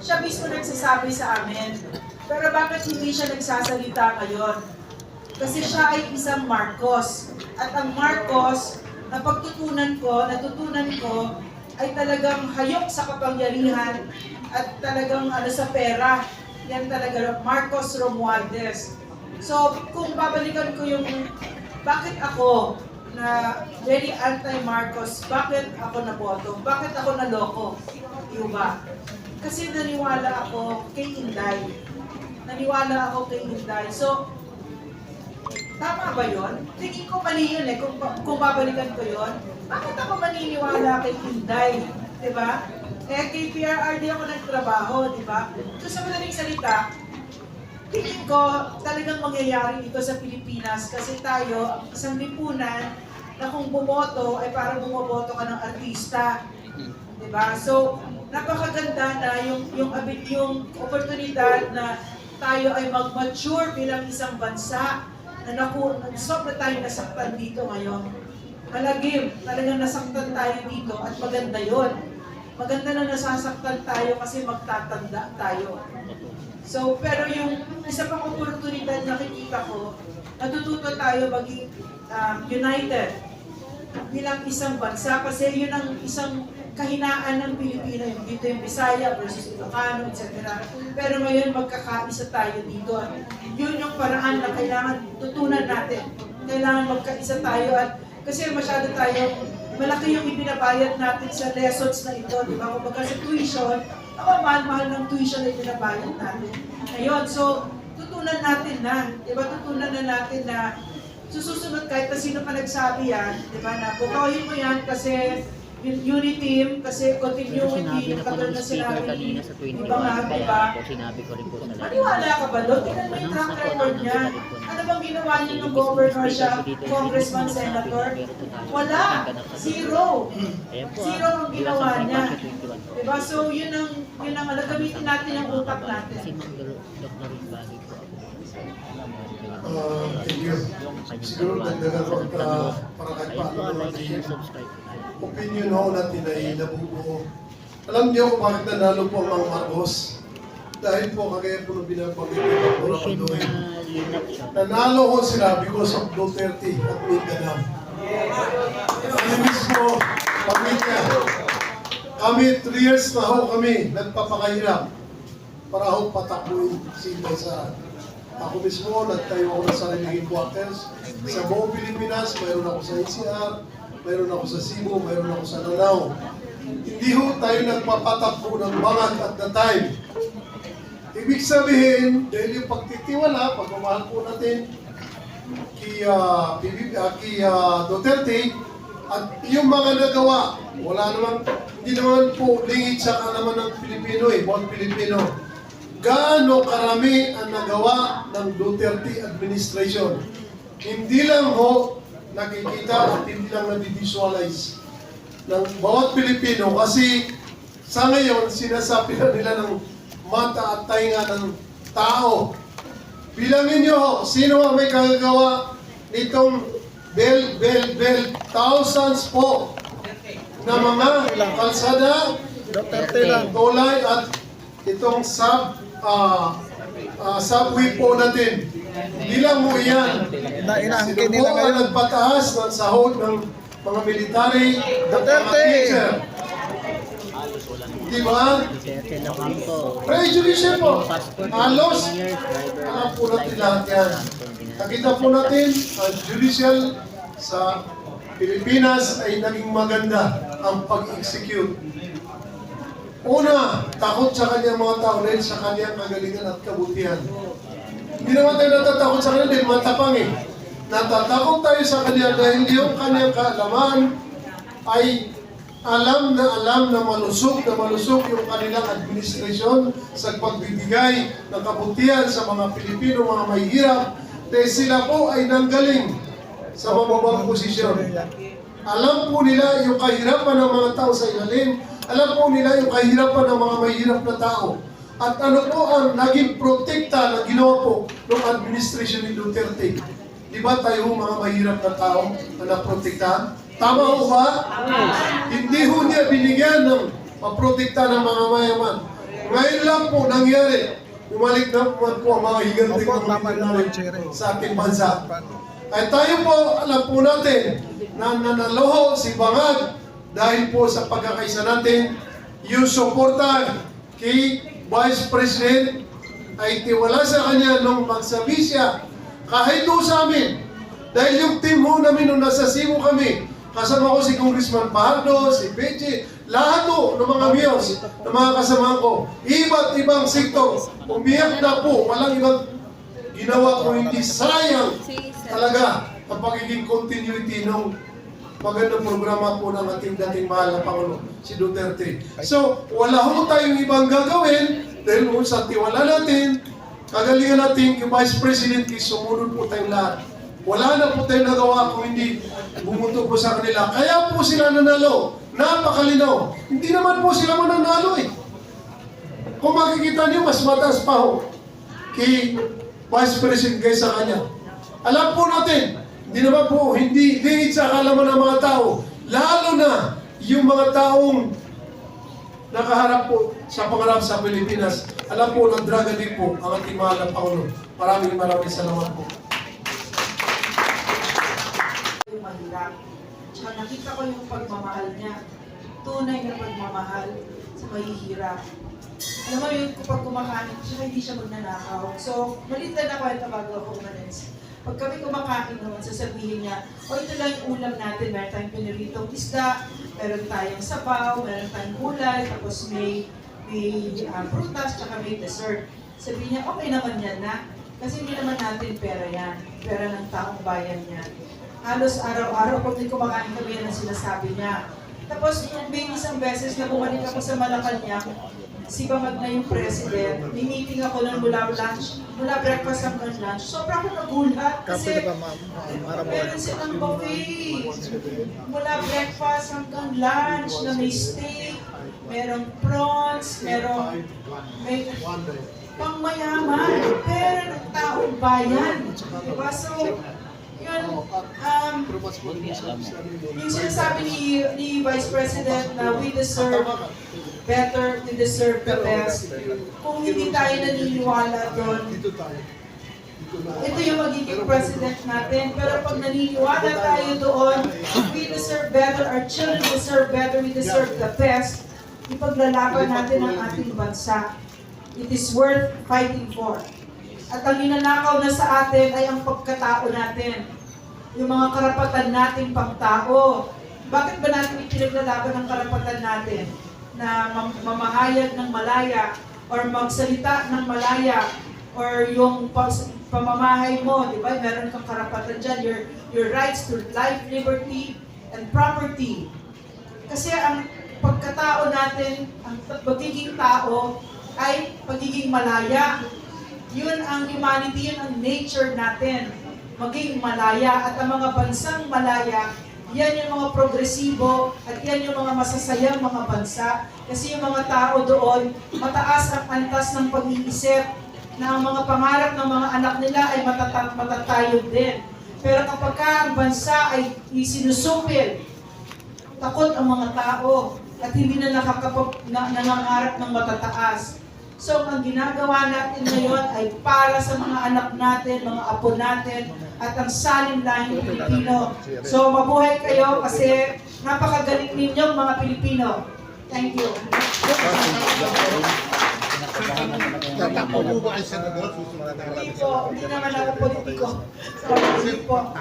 siya mismo nagsasabi sa amin. Pero bakit hindi siya nagsasalita ngayon? Kasi siya ay isang Marcos. At ang Marcos, natutunan ko, ay talagang hayok sa kapangyarihan at talagang sa pera. Yan talaga, Marcos Romualdez. So, kung babalikan ko yung bakit ako na very anti-Marcos, bakit ako naboto? Bakit ako naloko? Diba? Kasi naniwala ako kay Inday. So, tama ba yun? Tingin ko mali yun eh, kung babalikan ko yun. Bakit ako maniniwala kay Inday? Diba? Eh, kay PRRD ako nagtrabaho, diba? So, sa madaling salita, tingin ko talagang mangyayari ito sa Pilipinas kasi tayo, isang lipunan na kung bumoto ay parang bumoboto ka ng artista. Diba? So, napakaganda na yung oportunidad na tayo ay mag-mature bilang isang bansa na sobra tayo nasaktan dito ngayon. Malagim, talagang nasaktan tayo dito at maganda yon. Maganda na nasasaktan tayo kasi magtatanda tayo. So, pero yung isa pang oportunidad na nakikita ko, natututo tayo maging united bilang isang bansa kasi yun ang isang kahinaan ng Pilipino, yung dito yung Bisaya versus Ilocano, etc. Pero ngayon magkakaisa tayo dito. Yun yung paraan na kailangan tutunan natin. Kailangan magkaisa tayo at kasi masyado tayo, malaki yung ibinabayad natin sa lessons na ito, di ba? Kumbaga sa tuition, mahal-mahal ng tuition na ibinabayad natin. Ngayon, so tutunan natin na, di ba? Tutunan na natin na susunod kahit na sino pa nagsabi yan, di ba? Na bukayin mo yan kasi unity, kasi continuity, yung katulad na sinabi kanina sa 21, ibang lahat, kaya diba? po sinabi ko rin po sa lahat. Maniwala ka ba doon? Tingnan mo yung track record niya. Ano bang ginawa niya ng governor siya, congressman, senator? Wala. Zero. Zero ang ginawa niya. Diba? So yun ang gamitin natin yung utak natin. Si Dr. Rosbagi po ako. Thank you. Siguro dagdagan ko para kahit paano subscribe. opinion ho natin ay nabubuo. Alam niyo kung bakit nanalo po ang mga Marcos? Dahil po kagaya po ng binabanggit ng Dr. Pandoy. Nanalo ko sila because of Duterte at Mindanao. Kami mismo, pamilya. Kami 3 years na ho kami nagpapakahirap para ho patakbuhin si Inday Sara. Ako mismo, nagtayo ako ng sariling quarters. Sa buong Pilipinas, mayroon ako sa NCR, mayroon ako sa Cebu, mayroon ako sa Lanao. Hindi ho tayo nagpapatakbo ng bangag at the time. Ibig sabihin, dahil yung pagtitiwala, pagmamahal po natin kay Duterte, at yung mga nagawa, hindi naman po lingid sa kalaman ng Pilipino bawat Pilipino. Gaano karami ang nagawa ng Duterte administration. Hindi lang ho nakikita at hindi lang nabivisualize ng bawat Pilipino kasi sa ngayon sinasabi na nila ng mata at tainga ng tao. Bilangin nyo ho, sino ang may kagagawa nitong thousands po na mga kalsada, tulay at itong subway po natin. Hindi lang mo yan. Sino po ang nagpataas ng sahod ng mga military, mga teacher? Diba? Prejudice po. Halos, alam po natin lahat yan. Nakita po natin, ang judicial sa Pilipinas ay naging maganda ang pag-execute. Una, takot sa kanyang mga tao dahil sa kanyang kagalingan at kabutihan. Hindi naman tayo natatakot sa kanya dahil matapang Natatakot tayo sa kanya dahil yung kanyang kaalaman ay alam na malusog yung kanilang administrasyon sa pagbibigay ng kabutihan sa mga Pilipino, mga mahihirap, dahil sila po ay nanggaling sa mababang posisyon. Alam po nila yung kahirapan ng mga tao sa ilalim. Alam po nila yung kahirapan ng mga mahirap na tao. At ano po ang naging protekta na ginawa po ng administration ni Duterte? Di ba tayo mga mahirap na tao na naprotektahan? Tama ho ba? Hindi ho niya binigyan ng maprotekta ng mga mayaman. Ngayon lang po nangyari, bumalik na po ang mga higanting na milyonario sa ating bansa. Ay tayo po, alam po natin na nanaloho si Bangag dahil po sa pagkakaisa natin, yung suporta kay Vice President ay tiwala sa kanya nung magsabi siya kahit doon sa amin. Dahil yung team ho namin nung nasa Cebu kami, kasama ko si Congressman Pahardo, si Beche, lahat ho ng mga mayors, ng mga kasama ko, iba't ibang sektor, umiyak na po, walang ibang ginawa ko, hindi sayang talaga ang pagiging continuity ng magandang programa po ng ating dating mahal na Pangulo, si Duterte. So, wala ho tayong ibang gagawin dahil ho sa tiwala natin, kagalingan natin yung Vice President, sumunod po tayong lahat. Wala na po tayong nagawa kung hindi bumuto po sa kanila. Kaya po sila nanalo. Napakalinaw. Hindi naman po sila mananalo eh. Kung makikita niyo, mas mataas pa ho kay Vice President kaysa kanya. Alam po natin, hindi naman po, hindi lingid sa akalaman ng mga tao. Lalo na yung mga taong nakaharap po sa pangarap sa Pilipinas. Alam po, ng drug addict po ang ating mahal na Pangulo. Maraming salamat po. Mahirap. Tsaka nakita ko yung pagmamahal niya. Tunay na pagmamahal sa mahihirap. Alam mo yun, kapag kumakain, siya hindi siya magnanakaw. So, maliit na kwento bago ako umalis. Pag kami kumakain naman, sasabihin niya, o ito lang yung ulam natin, meron tayong piniritong isda, meron tayong sabaw, meron tayong gulay, tapos may prutas, tsaka may dessert. Sabihin niya, okay naman yan na, kasi hindi naman natin pera yan, pera ng taong bayan yan. Halos araw-araw, pag may kumakain kami, yan ang sinasabi niya. Tapos, may isang beses na bumalik ako sa Malacanang, si Bangag na yung president, may meeting ako nun mula breakfast hanggang lunch. Sobrang ako nagulat kasi meron silang buffet. Mula breakfast hanggang lunch na may steak, merong prawns, may pangmayaman, pera ng taong bayan. Diba? So, yun, yung sinasabi ni Vice President na we deserve better, we deserve the best. Kung hindi tayo naniniwala doon, ito yung magiging president natin. Pero pag naniniwala tayo doon, we deserve better, our children deserve better, we deserve the best, ipaglalaban natin ang ating bansa. It is worth fighting for. At ang ninanakaw na sa atin ay ang pagkatao natin. Yung mga karapatan nating pagtao. Bakit ba natin ipinaglalaban ang karapatan natin? Na mamahayag ng malaya, or magsalita ng malaya, or yung pamamahay mo, di ba? Meron kang karapatan dyan, your rights to life, liberty, and property. Kasi ang pagkatao natin, ang pagiging tao, ay pagiging malaya. Yun ang humanity, yun ang nature natin. Maging malaya. At ang mga bansang malaya, yan yung mga progresibo at yan yung mga masasayang mga bansa. Kasi yung mga tao doon, mataas ang antas ng pag-iisip na ang mga pangarap ng mga anak nila ay matatayog din. Pero kapag ang bansa ay isinusupil, takot ang mga tao at hindi na nangangarap ng matataas. So, ang ginagawa natin ngayon ay para sa mga anak natin, mga apo natin, at ang salim lahing Pilipino. So, mabuhay kayo kasi napakagaling ninyong mga Pilipino. Thank you. Hindi po, hindi naman ako politiko. So, hindi po.